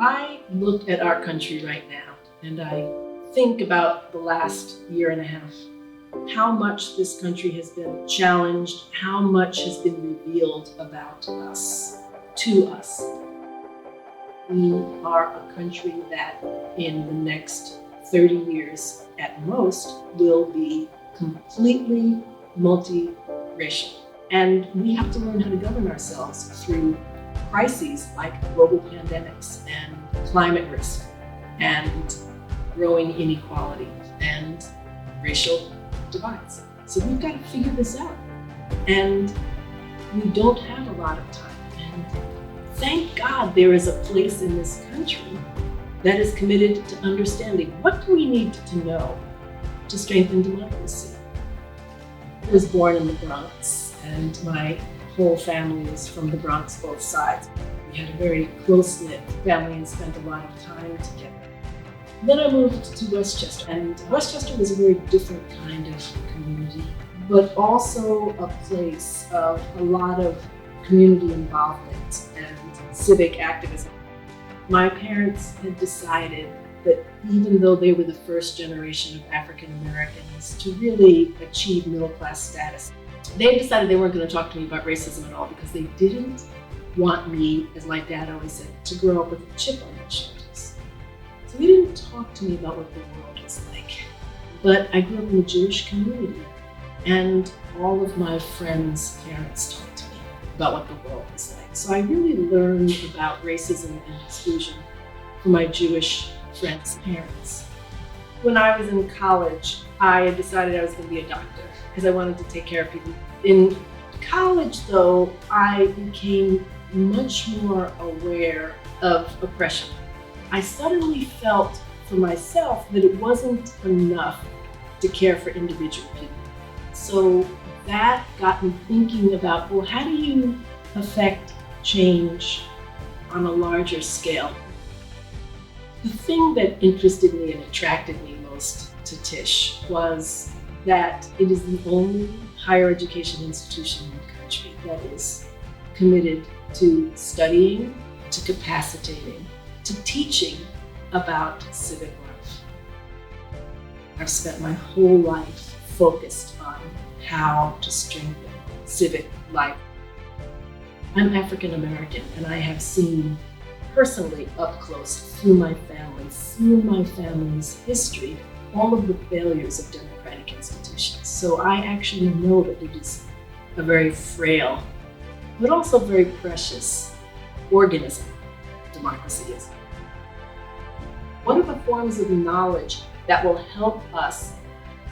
I look at our country right now and I think about the last year and a half, how much this country has been challenged, how much has been revealed about us, to us. We are a country that in the next 30 years at most will be completely multiracial. And we have to learn how to govern ourselves through crises like global pandemics and climate risk and growing inequality and racial divides. So we've got to figure this out. And we don't have a lot of time. And thank God there is a place in this country that is committed to understanding what do we need to know to strengthen democracy. I was born in the Bronx, and my whole family is from the Bronx, both sides. We had a very close-knit family and spent a lot of time together. Then I moved to Westchester, and Westchester was a very different kind of community, but also a place of a lot of community involvement and civic activism. My parents had decided that even though they were the first generation of African Americans to really achieve middle-class status, they decided they weren't going to talk to me about racism at all because they didn't want me, as my dad always said, to grow up with a chip on my shoulders. So they didn't talk to me about what the world was like. But I grew up in a Jewish community, and all of my friends' parents talked to me about what the world was like. So I really learned about racism and exclusion from my Jewish friends' parents. When I was in college, I decided I was going to be a doctor because I wanted to take care of people. In college, though, I became much more aware of oppression. I suddenly felt for myself that it wasn't enough to care for individual people. So that got me thinking about, well, how do you affect change on a larger scale? The thing that interested me and attracted me most to Tisch was that it is the only higher education institution in the country that is committed to studying, to capacitating, to teaching about civic life. I've spent my whole life focused on how to strengthen civic life. I'm African American, and I have seen personally up close through my family's history, all of the failures of democratic institutions. So I actually know that it is a very frail, but also very precious organism, democracy is. What are the forms of knowledge that will help us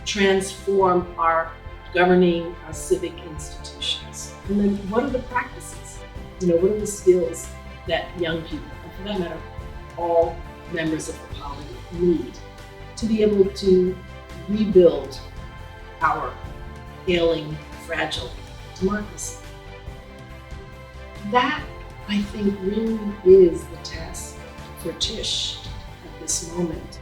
transform our governing, our civic institutions? And then what are the practices? What are the skills that young people, and for that matter, all members of the polity need to be able to rebuild our ailing, fragile democracy? That, I think, really is the task for Tisch at this moment.